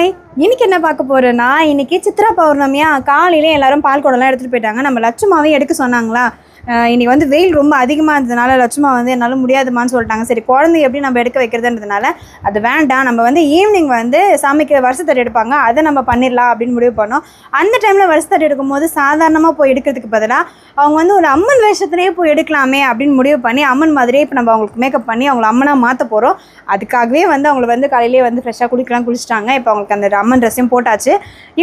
Hi, இன்னைக்கு என்ன பார்க்க போறேன்னா, இன்னைக்கு சித்ரா பௌர்ணமியா காலையிலே எல்லாரும் பால் குடம்லாம் எடுத்துட்டு போயிட்டாங்க. நம்ம லட்சுமாவையும் எடுக்க சொன்னாங்களா. இன்னைக்கு வந்து வெயில் ரொம்ப அதிகமாக இருந்ததுனால லட்சுமா வந்து என்னால் முடியாதுமான்னு சொல்லிட்டாங்க. சரி, குழந்தை எப்படி நம்ம எடுக்க வைக்கிறதுன்றதுனால அது வேண்டாம், நம்ம வந்து ஈவினிங் வந்து சாமிக்கு வருஷத்தட்டு எடுப்பாங்க, அதை நம்ம பண்ணிடலாம் அப்படின்னு முடிவு பண்ணோம். அந்த டைமில் வருஷத்தட்டு எடுக்கும்போது சாதாரணமாக போய் எடுக்கிறதுக்கு பதிலாக அவங்க வந்து ஒரு அம்மன் வேஷத்துலேயே போய் எடுக்கலாமே அப்படின்னு முடிவு பண்ணி அம்மன் மாதிரியே இப்போ நம்ம அவங்களுக்கு மேக்கப் பண்ணி அவங்கள அம்மனாக மாற்ற போகிறோம். அதுக்காகவே வந்து அவங்களை வந்து காலையிலேயே வந்து ஃப்ரெஷ்ஷாக குளிச்சிட்டாங்க. இப்போ அவங்களுக்கு அந்த அம்மன் ட்ரெஸ்ஸையும் போட்டாச்சு.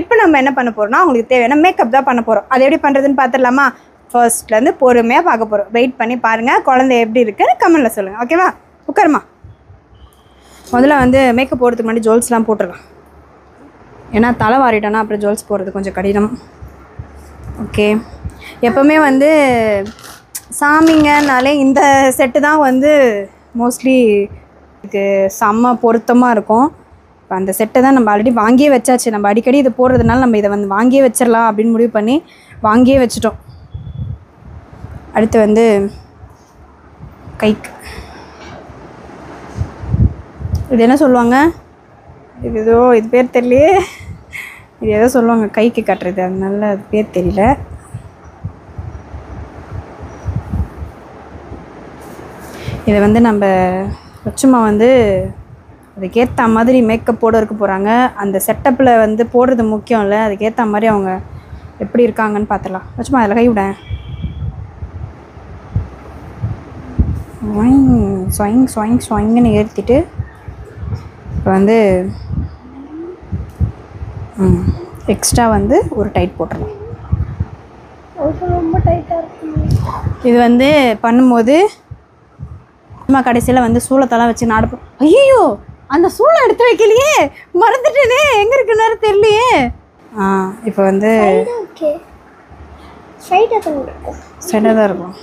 இப்போ நம்ம என்ன பண்ண போகிறோம்னா, அவங்களுக்கு தேவையான மேக்கப் தான் பண்ண போகிறோம். அது எப்படி பண்ணுறதுன்னு பார்த்துடலாமா? ஃபர்ஸ்ட்லேருந்து பொறுமையாக பார்க்க போகிறோம். வெயிட் பண்ணி பாருங்கள். குழந்தை எப்படி இருக்குன்னு கமெண்ட்டில் சொல்லுங்கள். ஓகேவா? உட்காருமா. முதல்ல வந்து மேக்கப் போடுறதுக்கு முன்னாடி ஜுவல்ஸ்லாம் போட்டுடலாம். ஏன்னா தலை வாரிட்டோன்னா அப்புறம் ஜுவல்ஸ் போடுறது கொஞ்சம் கடினம். ஓகே, எப்போவுமே வந்து சாமிங்கனாலே இந்த செட்டு தான் வந்து மோஸ்ட்லி இதுக்கு செம்ம பொருத்தமாக இருக்கும். இப்போ அந்த செட்டை தான் நம்ம ஆல்ரெடி வாங்கியே வச்சாச்சு. நம்ம அடிக்கடி இது போடுறதுனால நம்ம இதை வந்து வாங்கியே வச்சிடலாம் அப்படின்னு முடிவு பண்ணி வாங்கியே வச்சிட்டோம். அடுத்து வந்து கைக்கு இது என்ன சொல்லுவாங்க, இது பேர் தெரியலையே. இது ஏதோ சொல்லுவாங்க கைக்கு கட்டுறது, அதனால அது பேர் தெரியல. இதை வந்து நம்ம லட்சுமா வந்து அதுக்கேற்ற மாதிரி மேக்கப் போட இருக்க போகிறாங்க. அந்த செட்டப்பில் வந்து போடுறது முக்கியம் இல்லை, அதுக்கேற்ற மாதிரி அவங்க எப்படி இருக்காங்கன்னு பார்த்துலாம். லட்சுமா அதில் கை விட ஸ்வைங் ஸ்வைங் ஸ்வைங்குன்னு ஏற்றிட்டு இப்போ வந்து எக்ஸ்ட்ரா வந்து ஒரு டைட் போட்டுடலாம். ரொம்ப டைட்டாக இருக்கு. இது வந்து பண்ணும்போது அம்மா கடைசியில் வந்து சூளத்தெல்லாம் வச்சு நாடப்போம். ஐயோ, அந்த சூளை எடுத்து வைக்கலையே, மறந்துட்டேனே, எங்கே இருக்குன்னு தெரியலையே. இப்போ வந்து ஸ்ட்ரைட்டாக தான் இருக்கும்.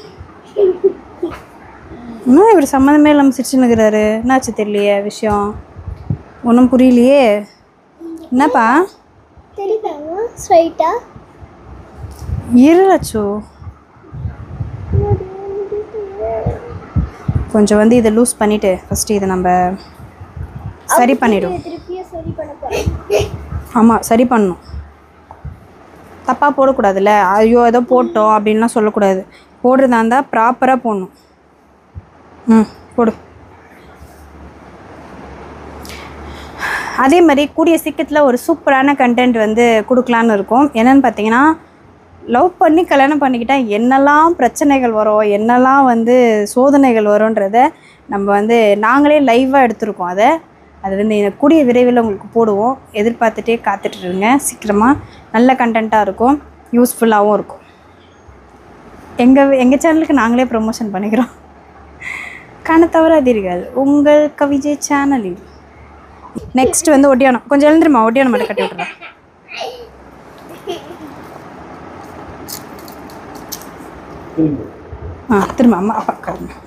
இன்னும் இவர் சம்மந்தமே இல்லாமல் சிரிச்சுன்னு இருக்கிறாரு. என்னாச்சு தெரியலையே, விஷயம் ஒன்றும் புரியலையே. என்னப்பா இருச்சோ, கொஞ்சம் வந்து இதை லூஸ் பண்ணிவிட்டு ஃபஸ்ட்டு இதை நம்ம சரி பண்ணிவிடுவோம். ஆமாம், சரி பண்ணணும். தப்பாக போடக்கூடாதுல்ல. ஐயோ ஏதோ போட்டோம் அப்படின்லாம் சொல்லக்கூடாது. போடுறதா இருந்தால் ப்ராப்பராக போடணும். போடு. அதே மாதிரி கூடிய சீக்கிரத்தில் ஒரு சூப்பரான கண்டென்ட் வந்து கொடுக்கலான்னு இருக்கும். என்னென்னு பார்த்தீங்கன்னா, லவ் பண்ணி கல்யாணம் பண்ணிக்கிட்டால் என்னெல்லாம் பிரச்சனைகள் வரும், என்னெல்லாம் வந்து சோதனைகள் வரும்ன்றத நம்ம வந்து நாங்களே லைவாக எடுத்துருக்கோம். அது வந்து கூடிய விரைவில் உங்களுக்கு போடுவோம். எதிர்பார்த்துட்டே காத்துட்ருங்க. சீக்கிரமாக நல்ல கண்டென்ட்டாக இருக்கும், யூஸ்ஃபுல்லாகவும் இருக்கும். எங்கள் சேனலுக்கு நாங்களே ப்ரொமோஷன் பண்ணிக்கிறோம். காண தவறாதீர்கள் உங்கள் கவிஜய் சேனலில். நெக்ஸ்ட் வந்து ஒட்டியானம். கொஞ்சம் எழுந்துருமா, ஒட்டியானம் மட்டும் கட்டி விட்றேன். திரும்ப அம்மா அப்பா காரணம்.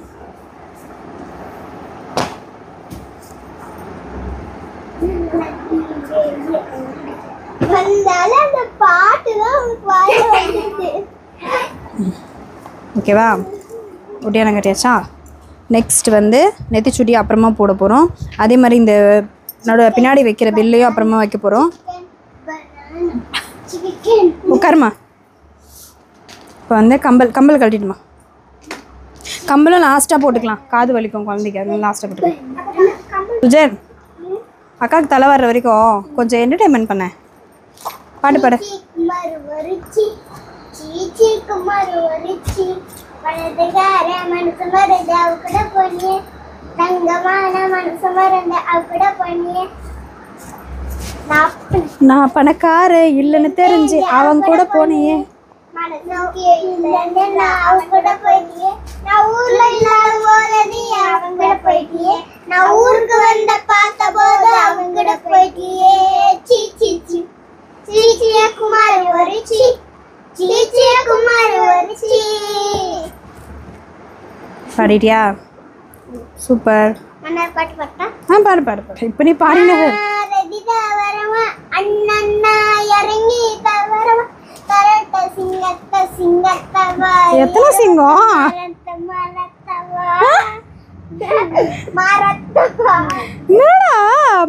ஓகேவா? ஒட்டியானம் கட்டியாச்சா? நெக்ஸ்ட் வந்து நெத்திச்சுடி அப்புறமா போட போகிறோம். அதே மாதிரி இந்த பின்னாடி வைக்கிற பில்லையும் அப்புறமா வைக்க போகிறோம். உட்காருமா. இப்போ வந்து கம்பல் கழட்டிடுமா. கம்பலும் லாஸ்ட்டாக போட்டுக்கலாம், காது வலிக்கும் குழந்தைக்கு, அதனால லாஸ்ட்டாக போட்டுக்கலாம். சுஜன், அக்காவுக்கு தலை வர்ற வரைக்கும் கொஞ்சம் என்டர்டைன்மெண்ட் பண்ணேன். பாட்டு பாடு. நான் பணக்கார இல்லைன்னு தெரிஞ்சு அவங்க கூட போனியே. பாடிட்டியா? சூப்பர். பாடு பாடு பாடு. இப்போ நீ பாடின எத்தனை சிங்கம்? மாரத்தா என்னடா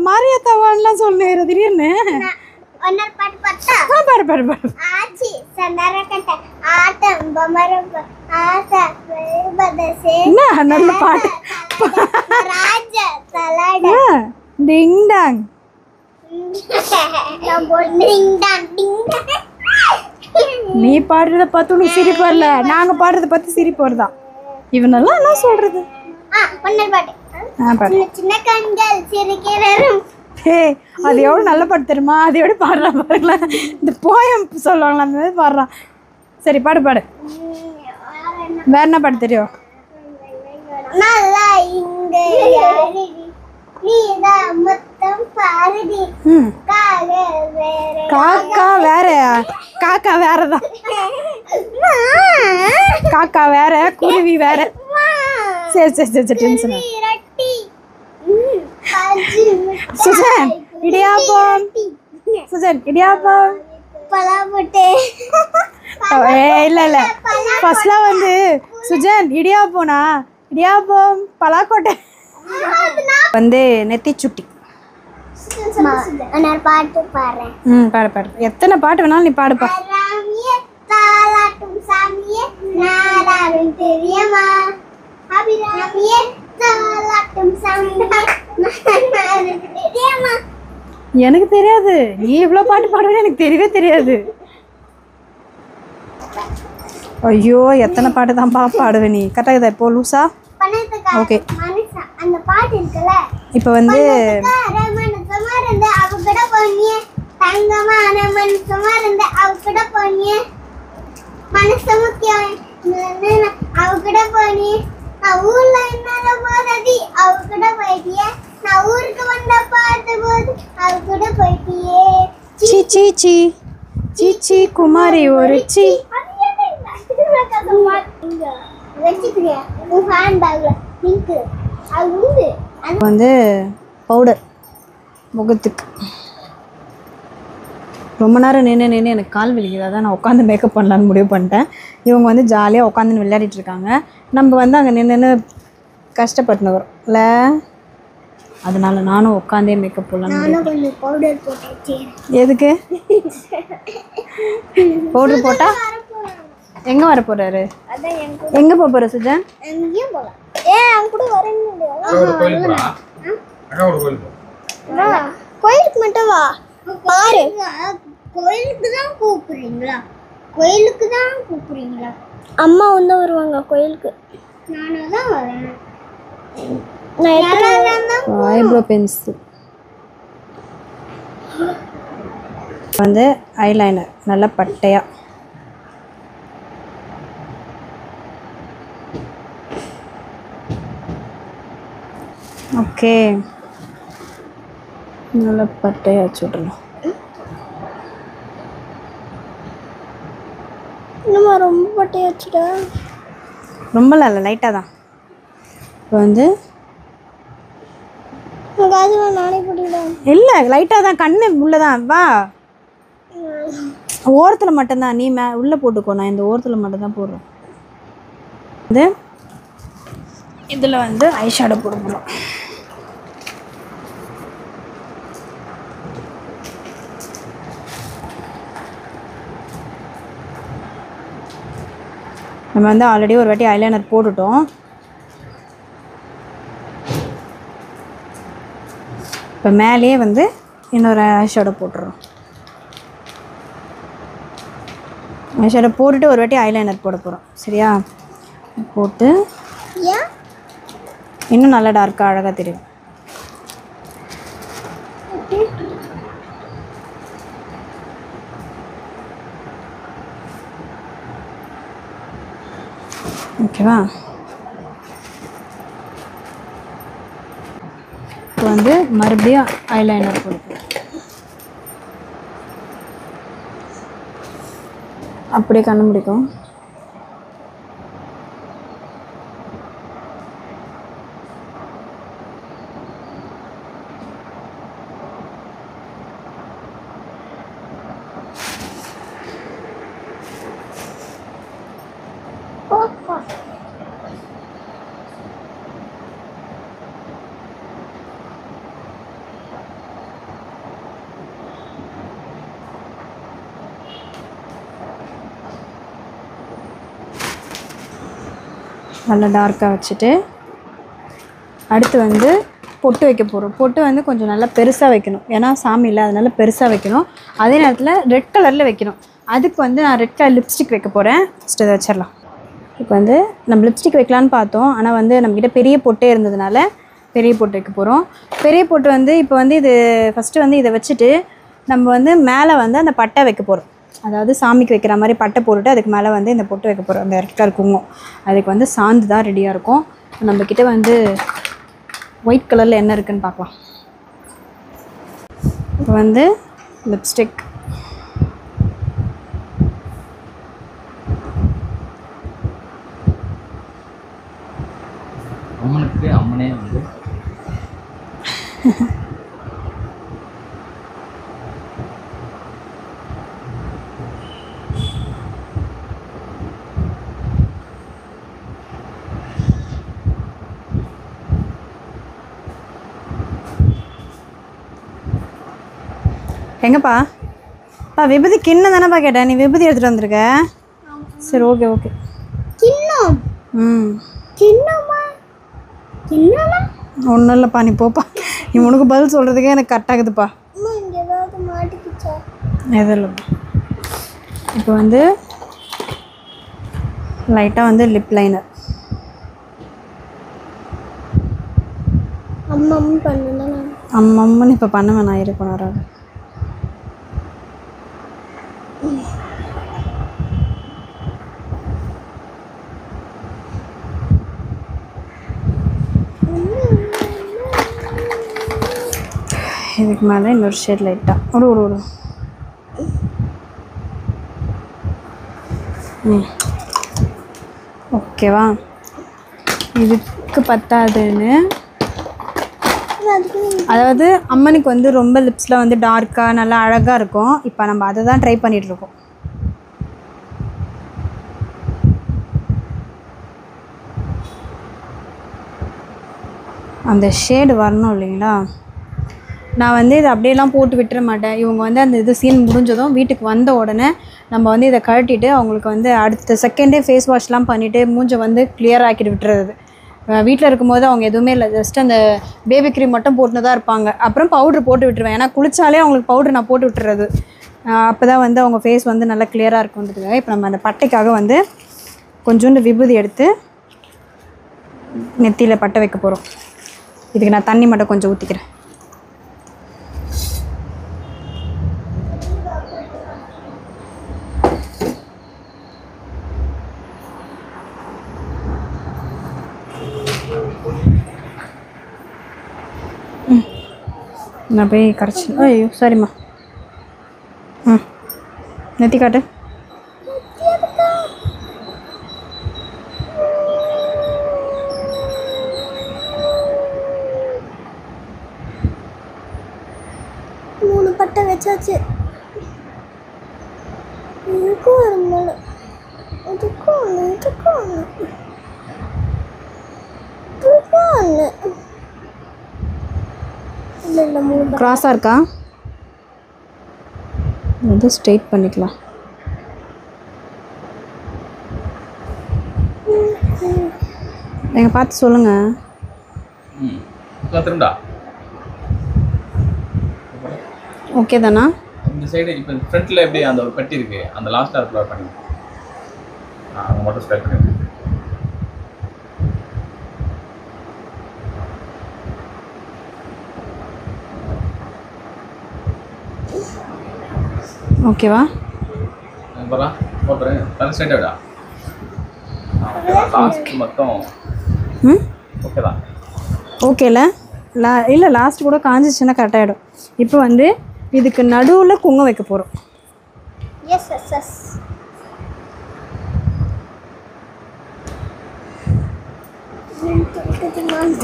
மாரியாத்தாவான்லாம் சொன்னேன் திடீர்னு. ஒன்னர் பாட்டு பார்த்தா பாடு பாடு பாடு. ஆச்சி சந்தரக்கட்ட ஆட்டம் பமரப்ப ஆசா பதசே என்ன நல்ல பாட்டு. ராஜ தலட டிங் டாங். நான் டிங் டாங் டிங் டாங். நீ பாடுறத பார்த்து உனக்கு சிரிப்பு வரல, நாங்க பாடுறத பார்த்து சிரிப்பு வருதான். இவனெல்லாம் என்ன சொல்றது? ஒன்னர் பாட்டு பாடு. சின்ன சின்ன கண்கள் சிரிக்கிறரும். அது எவ்வளோ நல்ல பாட்டு தெரியுமா? அது எப்படி பாடுறான் பாருங்களேன். இந்த போயம் சொல்லுவாங்களா அந்த மாதிரி பாடுறான். சரி பாடு பாடு. வேற என்ன பாட்டு தெரியும்? நல்லா இங்க யாரடி நீதான் மொத்தம் பாரடி காக்கா வேற, காக்கா வேறதான். காக்கா வேற, குருவி வேற. சரி சரி சரி சரி டென்ஷன். சுஜன் இடியாப்பம். சுஜன் இடியாப்பம். பலாபட்டே இல்ல இல்ல ஃபர்ஸ்ட்லாம் வந்து சுஜன் இடியாப்போனா இடியாப்பம் பலாக்கோட்டை வந்து நெத்தி சுட்டி. நான் பாட்டு பாடுறேன். பாடு பாடு. எத்தனை பாட்டு வேணாலும் நீ பாடுப்பா. ராமியே தாலாட்டும் சாமியே நாராவின் தெரியுமா அபிராமியே தாலாட்டும் சாமியே நாராவின் தெரியுமா. எனக்கு தெரியாது. நீ இவ்வளோ பாட்டு பாடுவேன்னு எனக்கு தெரியவே தெரியாது. ஐயோ எத்தனை பாட்டு தான் பாடுவேன் நீ. கரெக்டாக இதை இப்போ லூசா. ஓகே அந்த பாட்டு இருக்குல்ல, இப்போ வந்து மனசுமா இருந்து அவ கூட போனியே தங்கமான மனசுமா இருந்து அவ கூட போனியே மனசு முக்கியம் அவ கூட போனியே நான் ஊர்ல என்னால போதடி அவ கூட போயிட்டியே நான் ஊருக்கு வந்த பார்த்த போது அவ கூட போயிட்டியே சி சி சி சி சி குமாரி ஒரு சி. வந்து பவுடர் முகத்துக்கு. ரொம்ப நேரம் நின்று எனக்கு கால் வலிக்குது. அதான் நான் உட்காந்து மேக்கப் பண்ணலான்னு முடிவு பண்ணிட்டேன். இவங்க வந்து ஜாலியாக உட்காந்து விளையாடிட்டு இருக்காங்க. நம்ம வந்து அங்கே நின்று கஷ்டப்பட்டுன்னு வரோம் இல்லை. அதனால நானும் உட்காந்தே மேக்கப் போடலான்னு. பவுடர் போட்டாச்சு. எதுக்கு பவுடர் போட்டா? எங்கே வர போகிறாரு? எங்கே போக போகிற சுஜன்? எங்கேயும் போகலாம். அவங்க கூட வரேன்னு கோயிலுக்கு மட்டும் வா. பாரு கோயிலுக்கு தான் கூப்பிடுறீங்களா? கோயிலுக்கு தான் கூப்பிடுறீங்களா? அம்மா வந்து வருவாங்க கோயிலுக்கு. நானும் தான் வரேன். ஐப்ரோ பென்சில் வந்து ஐலைனர் நல்லா பட்டையாக. ஓகே நல்லா பட்டையாக வச்சுட்றலாம். இன்னுமா ரொம்ப பட்டையாக வச்சுட்டா? ரொம்பலாம் இல்லை, லைட்டாக தான். இப்போ வந்து அதுவும் நானே போட்டுக்கலாம். இல்லை லைட்டாக தான், கண்ணு உள்ளதான். வா ஓரத்தில் மட்டும்தான். நீ உள்ளே போட்டுக்கோ. நான் இந்த ஓரத்தில் மட்டும்தான் போடுறேன். இது இதில் வந்து ஐ ஷேடோ போட போகிறோம். நம்ம வந்து ஆல்ரெடி ஒரு வாட்டி ஐலைனர் போட்டுட்டோம். இப்போ மேலேயே வந்து இன்னொரு ஐ ஷேடோ போட்டுறோம். ஐ ஷேடோ போட்டுட்டு ஒரு வாட்டி ஐலைனர் போட போகிறோம். சரியா? போட்டு இன்னும் நல்லா டார்க்காக அழகாக தெரியும். ஓகேவா? இப்போ வந்து மறுபடியும் ஐலைனர் போடுவோம். அப்படியே கண்ணு முடிக்கும். நல்லா டார்க்காக வச்சுட்டு அடுத்து வந்து பொட்டு வைக்க போகிறோம். பொட்டு வந்து கொஞ்சம் நல்லா பெருசாக வைக்கணும், ஏன்னா சாமி இல்லை, அதனால பெருசாக வைக்கணும். அதே நேரத்தில் ரெட் கலரில் வைக்கணும். அதுக்கு வந்து நான் ரெட் கலர் லிப்ஸ்டிக் வைக்க போகிறேன். ஃபஸ்ட்டு இதை வச்சிடலாம். இப்போ வந்து நம்ம லிப்ஸ்டிக் வைக்கலான்னு பார்த்தோம், ஆனால் வந்து நம்மக்கிட்ட பெரிய பொட்டே இருந்ததுனால பெரிய பொட்டு வைக்க போகிறோம். பெரிய பொட்டு வந்து இப்போ வந்து இது ஃபஸ்ட்டு வந்து இதை வச்சுட்டு நம்ம வந்து மேலே வந்து அந்த பட்டை வைக்க போகிறோம். அதாவது சாமிக்கு வைக்கிற மாதிரி பட்டை போட்டுட்டு அதுக்கு மேலே வந்து இந்த பொட்டு வைக்க போகிறோம். அந்த ரெட் கலர் குங்குமம் அதுக்கு வந்து சாந்து தான் ரெடியாக இருக்கும். நம்மக்கிட்ட வந்து ஒயிட் கலரில் என்ன இருக்குதுன்னு பார்க்கலாம். இப்போ வந்து லிப்ஸ்டிக், அம்மனுக்கு அம்மனே வந்து எங்கப்பா விபூதி கிண்ணம் தானேப்பா கேட்டேன், நீ விபூதி எடுத்துகிட்டு வந்திருக்க. சரி ஓகே ஓகே. கிண்ணம்? கிண்ணமா? கிண்ணமா? ஒன்றும் இல்லைப்பா, நீ போப்பா. நீ உனக்கு பதில் சொல்கிறதுக்கே எனக்கு கரெக்டாகுதுப்பா. இங்கே ஏதாவது மாட்டிக்கிச்சா? எதுவும் இல்லைப்பா. இப்போ வந்து லைட்டாக வந்து லிப் லைனர் அம்மம் பண்ணலாம். அம்மன்னு இப்போ பண்ண வேணாம், இருக்கணும் வராது. இதுக்கு மேலே இன்னொரு ஷேட் லைட்டாக விடு. ஓகேவா? இதுக்கு பத்தாதுன்னு, அதாவது அம்மனுக்கு வந்து ரொம்ப லிப்ஸில் வந்து டார்க்காக நல்லா அழகாக இருக்கும். இப்போ நம்ம அதை தான் ட்ரை பண்ணிகிட்ருக்கோம். அந்த ஷேடு வரணும் இல்லைங்களா? நான் வந்து இதை அப்படியெல்லாம் போட்டு விட்டுற மாட்டேன். இவங்க வந்து அந்த இது சீன் முடிஞ்சதும் வீட்டுக்கு வந்த உடனே நம்ம வந்து இதை கழட்டிட்டு அவங்களுக்கு வந்து அடுத்த செகண்டே ஃபேஸ் வாஷ்லாம் பண்ணிவிட்டு மூஞ்சை வந்து கிளியர் ஆக்கிட்டு விட்டுறது. வீட்டில் இருக்கும்போது அவங்க எதுவுமே இல்லை, ஜஸ்ட் அந்த பேபி க்ரீம் மட்டும் போட்டுன்னு தான் இருப்பாங்க. அப்புறம் பவுட்ரு போட்டு விட்டுருவேன், ஏன்னா குளிச்சாலே அவங்களுக்கு பவுட்ரு நான் போட்டு விட்டுறது. அப்போ தான் வந்து அவங்க ஃபேஸ் வந்து நல்லா கிளியராக இருக்கும்ன்றதுக்காக. இப்போ நம்ம அந்த பட்டைக்காக வந்து கொஞ்சோண்டு விபூதி எடுத்து நெத்தியில் பட்டை வைக்க போகிறோம். இதுக்கு நான் தண்ணி மட்டும் கொஞ்சம் ஊற்றிக்கிறேன். நான் போய் கரைச்சி, ஐயோ சரிம்மா. நெத்தி காட்டு. மூணு பட்டை வச்சாச்சு. இதுக்கும் ஒரு மூணு, இதுக்கும் ஒன்று, இதுக்கும் ஒன்று, இதுக்கும் ஒன்று. இல்லை இல்லை, மூணு க்ராஸாக இருக்கா? வந்து ஸ்ட்ரெயிட் பண்ணிக்கலாம். நீங்கள் பார்த்து சொல்லுங்கள். திரும்பா ஓகே தானா? இந்த சைடு இப்போ ஃப்ரண்ட்டில் எப்படி அந்த ஒரு பெட்டி இருக்குது, அந்த லாஸ்ட்டாக இருக்கிற பண்ணி அங்கே மட்டும் ஸ்டார்ட் பண்ணி. ஓகேவா? போகிறேன் போகிறேன் தலை ஸ்ட்ரைட்டாக விடா. லாஸ்ட் மொத்தம் ஓகே தான். ஓகேல இல்லை, லாஸ்ட் கூட காஞ்சிச்சுன்னா கரெக்டாகிடும். இப்போ வந்து இதுக்கு நடுவில் குங்குமம் வைக்க போகிறோம். Yes yes yes.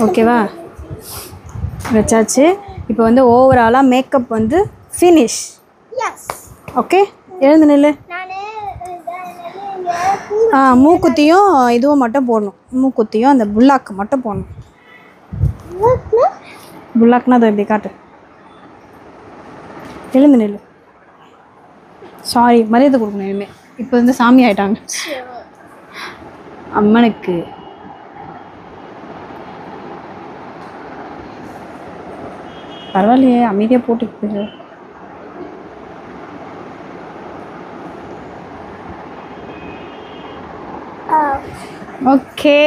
ஓகேவா? வச்சாச்சு. இப்போ வந்து ஓவராலாக மேக்கப் வந்து ஃபினிஷ். எஸ். ஓகே, எழுந்து நில்லு. மூக்குத்தியும் இதுவும் மட்டும் போடணும். மூக்குத்தியும் அந்த புல்லாக்கு மட்டும் போடணும். புல்லாக்குனா அதை எப்படி காட்டு. எழுந்து நில்லு. சாரி, மரியாதை கொடுக்கணும் இனிமேல். இப்போ வந்து சாமி ஆயிட்டாங்க. அம்மனுக்கு பரவாயில்லையே, அமைதியாக போட்டுக்கிட்டு. ஓகே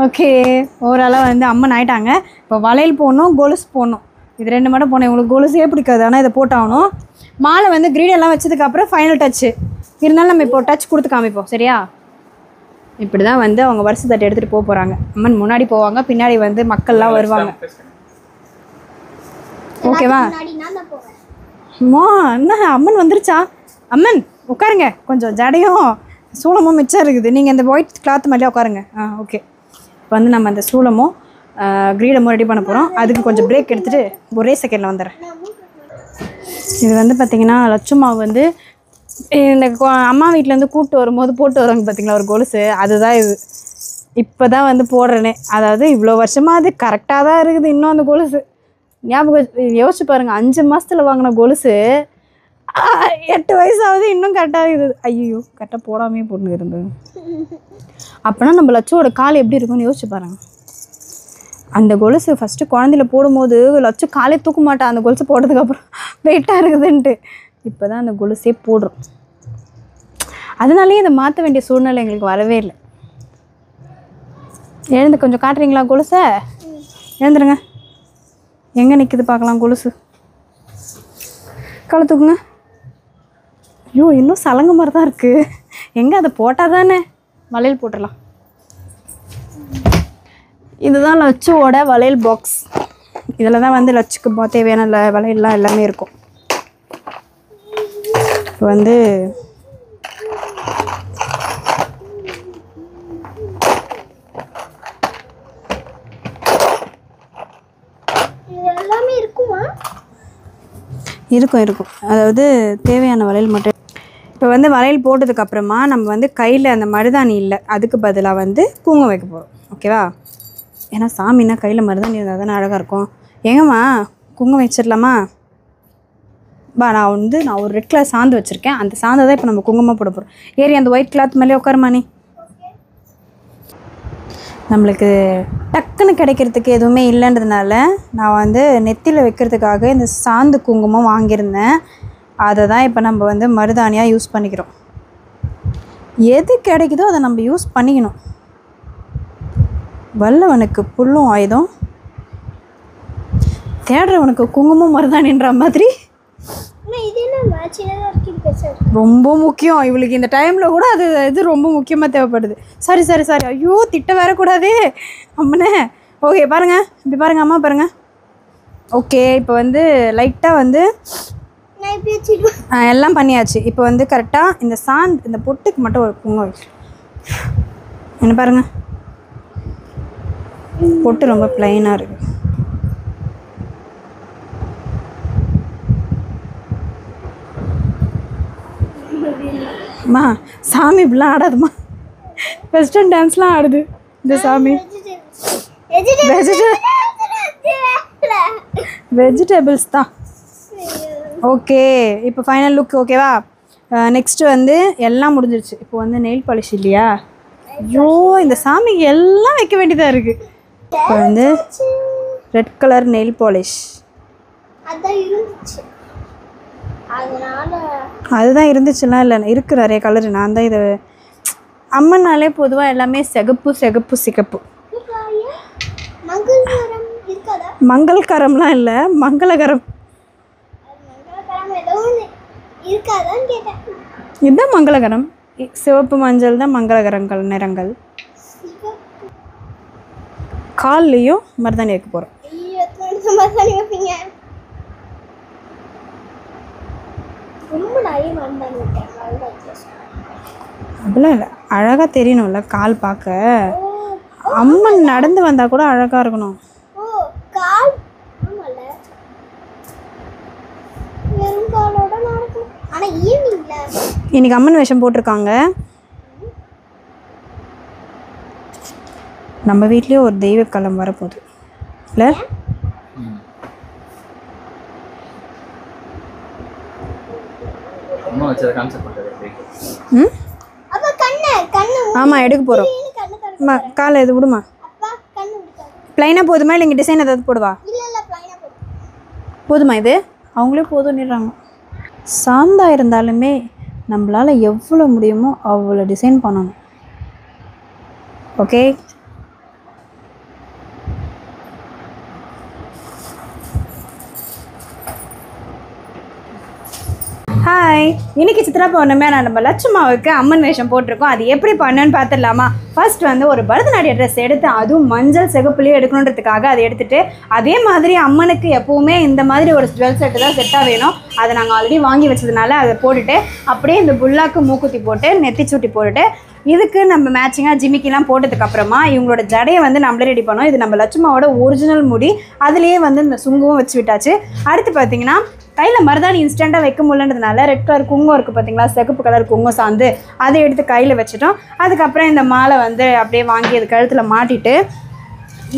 ஓகே, ஓவராலாக வந்து அம்மன் ஆயிட்டாங்க. இப்போ வளையல் போடணும், கொலுசு போடணும். இது 2 மட்டும் போனேன். உங்களுக்கு கொலுசே பிடிக்காது, ஆனால் இதை போட்டாகணும். மாலை வந்து கிரீடெல்லாம் வச்சதுக்கப்புறம் ஃபைனல் டச்சு. இருந்தாலும் நம்ம இப்போ டச் கொடுத்து காமிப்போம், சரியா? இப்படி தான் வந்து அவங்க வருஷ தட்டை எடுத்துகிட்டு போக போகிறாங்க. அம்மன் முன்னாடி போவாங்க, பின்னாடி வந்து மக்கள்லாம் வருவாங்க. ஓகேவா? அம்மா என்ன அம்மன் வந்துருச்சா? அம்மன் உட்காருங்க, கொஞ்சம் ஜடையும் சூளமும் மிச்சம் இருக்குது. நீங்கள் இந்த ஒயிட் கிளாத் மாதிரியே உட்காருங்க. ஓகே. இப்போ வந்து நம்ம அந்த சூளமும் கிரீடமும் ரெடி பண்ண போகிறோம். அதுக்கு கொஞ்சம் பிரேக் எடுத்துகிட்டு ஒரே செகண்டில் வந்துடுறேன். இது வந்து பார்த்திங்கன்னா லட்சுமா வந்து இந்த அம்மா வீட்டிலேருந்து கூப்பிட்டு வரும்போது போட்டு வருவாங்க பார்த்திங்களா ஒரு கொலுசு, அதுதான் இது. இப்போ தான் வந்து போடுறேனே. அதாவது இவ்வளோ வருஷமாக அது கரெக்டாக தான் இருக்குது. இன்னும் அந்த கொலுசு ஞாபகம் யோசிச்சு பாருங்கள். 5 மாதத்தில் வாங்கின கொலுசு 8 வயசாவது இன்னும் கரெக்டாக இருக்குது. ஐயோ, கரெக்டாக போடாமே போட்டு இருந்தது. அப்போனா நம்ம லட்சுவோட கால் எப்படி இருக்கும்னு யோசிச்சு பாருங்க. அந்த கொலுசு ஃபஸ்ட்டு குழந்தையில போடும்போது லட்சு காலே தூக்க மாட்டான், அந்த கொலுசு போட்டதுக்கப்புறம் வெயிட்டாக இருக்குதுன்ட்டு. இப்போ தான் அந்த கொலுசே போடுறோம். அதனாலேயே இதை மாற்ற வேண்டிய சூழ்நிலை எங்களுக்கு வரவே இல்லை. எழுந்து கொஞ்சம் காட்டுறீங்களா கொலுசை? எழுந்துருங்க. எங்கே நிற்குது பார்க்கலாம் கொலுசு. காலை தூக்குங்க. ஐயோ, இன்னும் சலங்க மாதிரி தான் இருக்குது. எங்கே அதை போட்டால் தானே வளையல் போட்டுடலாம். இதுதான் லட்சுவோட வளையல் பாக்ஸ். இதில் தான் வந்து லட்சுக்கு தேவையான வளையல்லாம் எல்லாமே இருக்கும். இப்போ வந்து இருக்கும். அதாவது தேவையான வளையல் மட்டும். இப்போ வந்து வளையல் போட்டதுக்கப்புறமா நம்ம வந்து கையில் அந்த மருதாணி இல்லை, அதுக்கு பதிலாக வந்து குங்குமம் வைக்க போகிறோம். ஓகேவா? ஏன்னா சாமின்னா கையில் மருதாணி இருந்தால் தானே அழகாக இருக்கும். எங்கம்மா குங்குமம் வச்சிடலாமா? நான் ஒரு ரெட் கலர் சாந்து வச்சுருக்கேன். அந்த சாந்தை தான் இப்போ நம்ம குங்குமம் போட போகிறோம். ஏறி அந்த ஒயிட் கிளாத் மேலே உட்காருமா நீ. நம்மளுக்கு டக்குன்னு கிடைக்கிறதுக்கு எதுவுமே இல்லைன்றதுனால நான் வந்து நெத்தியில் வைக்கிறதுக்காக இந்த சாந்து குங்குமம் வாங்கியிருந்தேன். அதை தான் இப்போ நம்ம வந்து மருதாணியாக யூஸ் பண்ணிக்கிறோம். எது கிடைக்குதோ அதை நம்ம யூஸ் பண்ணிக்கணும். வல்லவனுக்கு புல்லும் ஆயுதம், தேடுறவனுக்கு குங்குமம் மருதாணின்ற மாதிரி ரொம்ப முக்கியம். இவளுக்கு இந்த டைமில் கூட அது இது ரொம்ப முக்கியமாக தேவைப்படுது. சாரி. ஐயோ, திட்ட வரக்கூடாதே அம்மனே. ஓகே, பாருங்கள், இப்படி பாருங்கள் அம்மா, பாருங்கள். ஓகே, இப்போ வந்து லைட்டாக வந்து எல்லாம் பண்ணியாச்சு. இப்போ வந்து கரெக்டாக இந்த பொட்டுக்கு மட்டும் ஒரு குங்குமம் வச்சு என்ன பாருங்கள். பொட்டு ரொம்ப பிளைனாக இருக்குது. அம்மா சாமி இப்படிலாம் ஆடாதுமா. வெஸ்டர்ன் டான்ஸ்லாம் ஆடுது இந்த சாமி. வெஜிடபிள்ஸ் தான். ஓகே, இப்போ ஃபைனல் லுக் ஓகேவா? நெக்ஸ்ட்டு வந்து எல்லாம் முடிஞ்சிருச்சு. இப்போ வந்து நெயில் பாலிஷ் இல்லையா? ஐயோ, இந்த சாமிக்கு எல்லாம் வைக்க வேண்டியதாக இருக்குது. இப்போ வந்து ரெட் கலர் நெயில் பாலிஷ் அதுதான் இருந்துச்சுலாம் இல்லை, இருக்குது நிறைய கலரு. நான் தான் இதை அம்மனாலே பொதுவாக எல்லாமே சிகப்பு. மங்களகரம்லாம் இல்லை, மங்களகரம். இதுதான் மங்களகரம். சிவப்பு மஞ்சள் தான் மங்களகரங்கள் நிறங்கள். கால்லையும் மருதாணி வைக்க போகிறோம். அப்படிலாம் இல்லை, அழகாக தெரியணும்ல கால் பார்க்க. அம்மன் நடந்து வந்தால் கூட அழகாக இருக்கணும். இன்னைக்கு அம்மன் வேஷம் போட்டிருக்காங்க. நம்ம வீட்லேயே ஒரு தெய்வ களம் வரப்போகுது இல்லை? ஆமாம், எடுக்க போகிறோம். காலை இது விடுமா. ப்ளைனாக போதுமா இல்லை இங்கே டிசைன் ஏதாவது போடுவா? இல்ல ப்ளைனா போடு. போதுமா இது? அவங்களே போதும்னுறாங்க. சாந்தா இருந்தாலுமே நம்மளால் எவ்வளோ முடியுமோ அவ்வளோ டிசைன் பண்ணணும். Okay, hi. இன்னைக்கு சித்ரா பௌர்ணமியா நம்ம லட்சுமாவுக்கு அம்மன் வேஷம் போட்டிருக்கோம். அது எப்படி பண்ணுன்னு பார்த்துடலாமா? ஃபர்ஸ்ட் வந்து ஒரு பரதநாட்டிய ட்ரெஸ் எடுத்து, அதுவும் மஞ்சள் சிகப்புலேயே எடுக்கணுன்றதுக்காக அதை எடுத்துகிட்டு, அதே மாதிரி அம்மனுக்கு எப்போவுமே இந்த மாதிரி ஒரு ஜுவல் செட்டு தான் செட்டாக வேணும். அதை நாங்கள் ஆல்ரெடி வாங்கி வச்சதுனால அதை போட்டுட்டு, அப்படியே இந்த புல்லாக்கு மூக்குத்தி போட்டு நெத்திச்சூட்டி போட்டுட்டு, இதுக்கு நம்ம மேட்சிங்காக ஜிமிக்கிலாம் போட்டதுக்கப்புறமா இவங்களோட ஜடையை வந்து நம்மளே ரெடி பண்ணோம். இது நம்ம லட்சுமாவோட ஒரிஜினல் முடி, அதுலேயே வந்து இந்த சுங்குவும் வச்சு விட்டாச்சு. அடுத்து பார்த்தீங்கன்னா கையில் மருதாணி இன்ஸ்டண்ட்டாக வைக்க முடியலன்றதுனால ரெட் கலர் குங்குமம் இருக்குது பார்த்தீங்களா, சிகப்பு கலர் குங்குமம் சாந்து, அதை எடுத்து கையில் வச்சுட்டோம். அதுக்கப்புறம் இந்த மாலை வந்து அப்படியே வாங்கி அது கழுத்தில் மாட்டிட்டு,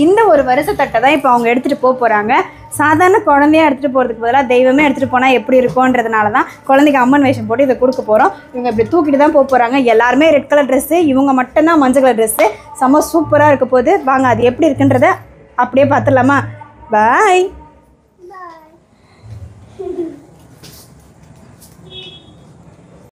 இந்த ஒரு வருஷத்தட்டை தான் இப்போ அவங்க எடுத்துகிட்டு போகிறாங்க. சாதாரண குழந்தையாக எடுத்துகிட்டு போகிறதுக்கு பதிலாக தெய்வமே எடுத்துகிட்டு போனால் எப்படி இருக்கும்ன்றதுனால தான் குழந்தைக்கு அம்மன் வேஷம் போட்டு இதை கொடுக்க போகிறோம். இவங்க இப்படி தூக்கிட்டு தான் போகிறாங்க. எல்லாருமே ரெட் கலர் ட்ரெஸ்ஸு, இவங்க மட்டும்தான் மஞ்சள் கலர் ட்ரெஸ்ஸு. செம்ம சூப்பராக இருக்க போது. வாங்க அது எப்படி இருக்குன்றத அப்படியே பார்த்துடலாமா? பாய்.